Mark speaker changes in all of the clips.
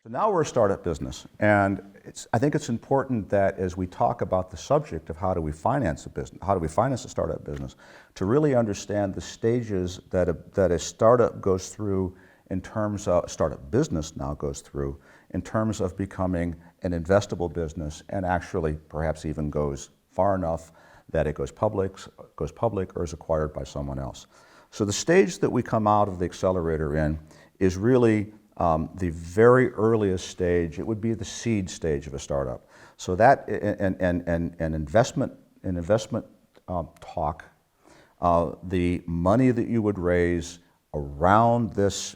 Speaker 1: So now we're a startup business, and I think it's important that as we talk about the subject of how do we finance a business, how do we finance a startup business, to really understand the stages that a startup goes through in terms of, startup business now goes through in terms of becoming an investable business and actually perhaps even goes far enough that it goes public or is acquired by someone else. So the stage that we come out of the accelerator in is really the very earliest stage. It would be the seed stage of a startup. So that an investment talk, the money that you would raise around this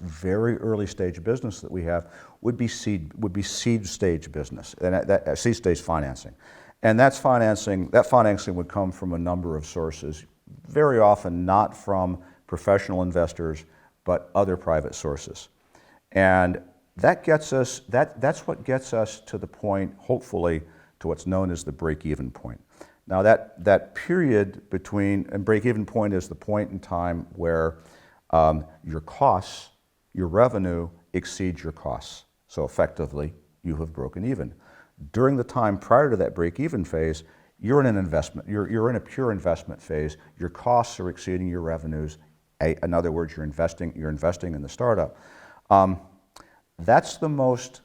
Speaker 1: very early stage business that we have would be seed stage business, and that seed stage financing, and that financing would come from a number of sources, very often not from professional investors, but other private sources. And that gets us, that's what gets us to the point, hopefully, to what's known as the break-even point. Now that period between, and break-even point is the point in time where your costs, your revenue exceeds your costs. So effectively, you have broken even. During the time prior to that break-even phase, you're in an investment, you're in a pure investment phase. Your costs are exceeding your revenues. In other words, you're investing in the startup. That's the most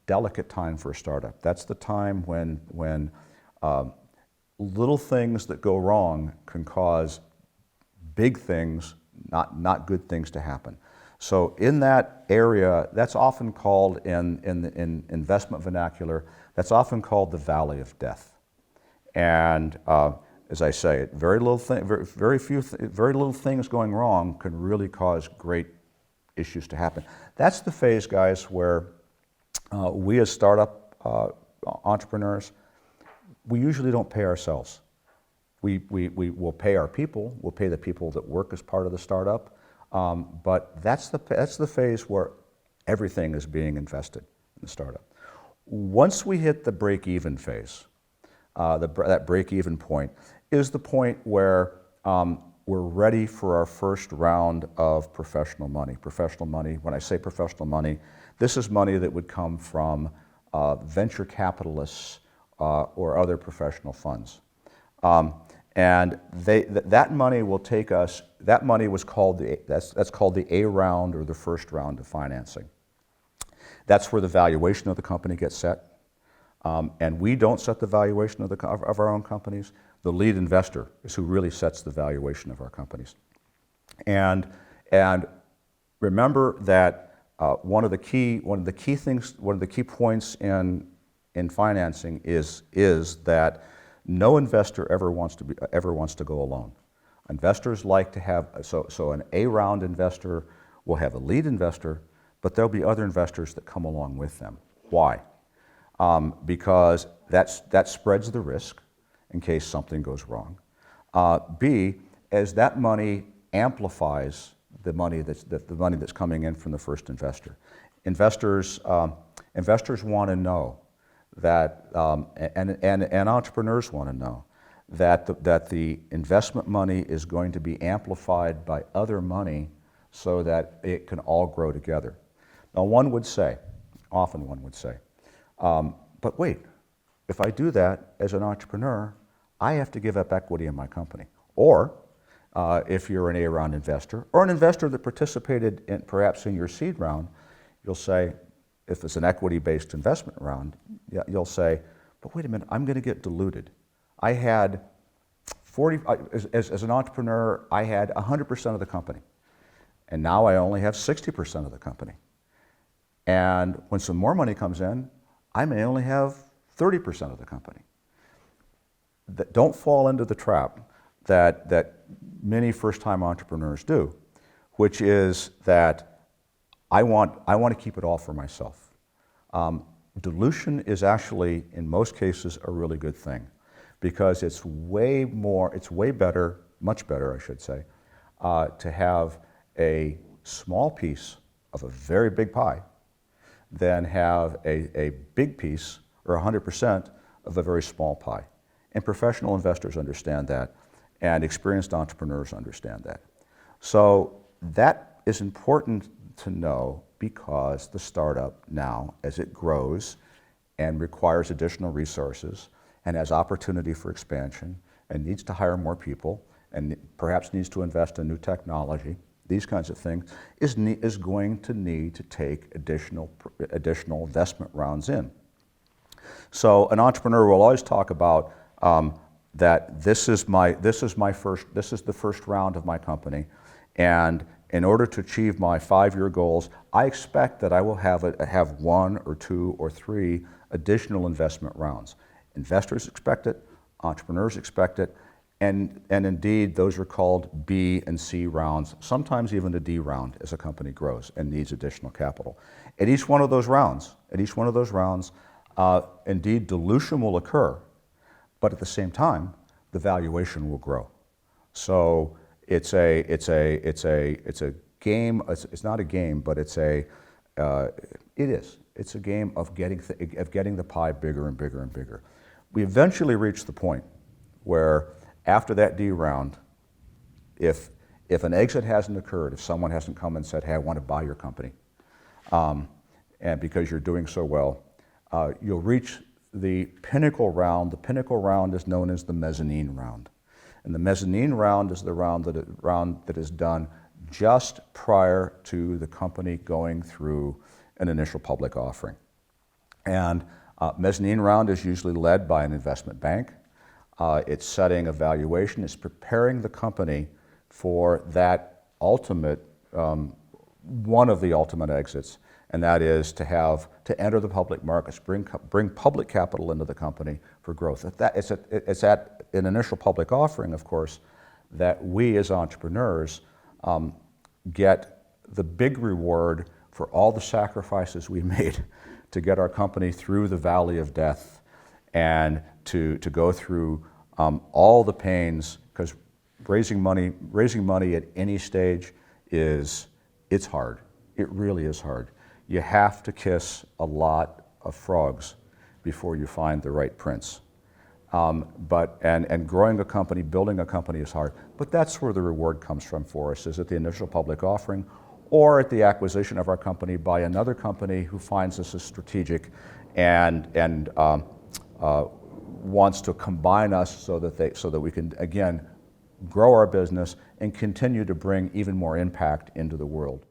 Speaker 1: delicate time for a startup. That's the time when little things that go wrong can cause big things, not good things to happen. So in that area, that's often called in investment vernacular, that's often called the valley of death. And as I say, very little things going wrong can really cause great issues to happen. That's the phase, guys, where we as startup entrepreneurs, we usually don't pay ourselves. We will pay our people, we'll pay the people that work as part of the startup, but that's the phase where everything is being invested in the startup. Once we hit the break-even phase, that break-even point is the point where we're ready for our first round of professional money. Professional money, when I say professional money, this is money that would come from venture capitalists or other professional funds. And that money will take us, that money was called that's called the A round or the first round of financing. That's where the valuation of the company gets set. And we don't set the valuation of our own companies. The lead investor is who really sets the valuation of our companies. And remember that one of the key points in financing is that no investor ever wants to go alone. Investors like to have, so an A round investor will have a lead investor, but there'll be other investors that come along with them. Why? Because that spreads the risk in case something goes wrong. B, as that money amplifies the money that's coming in from the first investor. Investors want to know that, and entrepreneurs want to know that the investment money is going to be amplified by other money so that it can all grow together. Now, often one would say, but wait, if I do that as an entrepreneur, I have to give up equity in my company. Or if you're an A-round investor, or an investor that participated perhaps in your seed round, you'll say, if it's an equity-based investment round, you'll say, but wait a minute, I'm going to get diluted. I had as an entrepreneur, I had 100% of the company, and now I only have 60% of the company. And when some more money comes in, I may only have 30% of the company. Don't fall into the trap that many first-time entrepreneurs do, which is that I want to keep it all for myself. Dilution is actually, in most cases, a really good thing, because it's better, much better, I should say, to have a small piece of a very big pie than have a big piece, or 100%, of a very small pie. And professional investors understand that, and experienced entrepreneurs understand that. So that is important to know, because the startup now, as it grows and requires additional resources and has opportunity for expansion and needs to hire more people and perhaps needs to invest in new technology, these kinds of things, is going to need to take additional investment rounds in. So an entrepreneur will always talk about that this is the first round of my company, and in order to achieve my 5-year goals, I expect that I will have 1 or 2 or 3 additional investment rounds. Investors expect it, entrepreneurs expect it, and indeed those are called B and C rounds, sometimes even a D round as a company grows and needs additional capital. At each one of those rounds, indeed dilution will occur, but at the same time, the valuation will grow. So it's a game. It's not a game, but it's a game of getting the pie bigger and bigger and bigger. We eventually reach the point where after that D round, if an exit hasn't occurred, if someone hasn't come and said, "Hey, I want to buy your company," and because you're doing so well, you'll reach the pinnacle round. The pinnacle round is known as the mezzanine round. And the mezzanine round is the round that is done just prior to the company going through an initial public offering. And mezzanine round is usually led by an investment bank. It's setting a valuation. It's preparing the company for that ultimate, one of the ultimate exits, and that is to enter the public markets, bring public capital into the company for growth. It's at an initial public offering, of course, that we as entrepreneurs get the big reward for all the sacrifices we made to get our company through the valley of death and to go through all the pains, because raising money at any stage it's hard. It really is hard. You have to kiss a lot of frogs before you find the right prince. And growing a company, building a company is hard. But that's where the reward comes from for us, is at the initial public offering or at the acquisition of our company by another company who finds us as strategic and wants to combine us so that we can, again, grow our business and continue to bring even more impact into the world.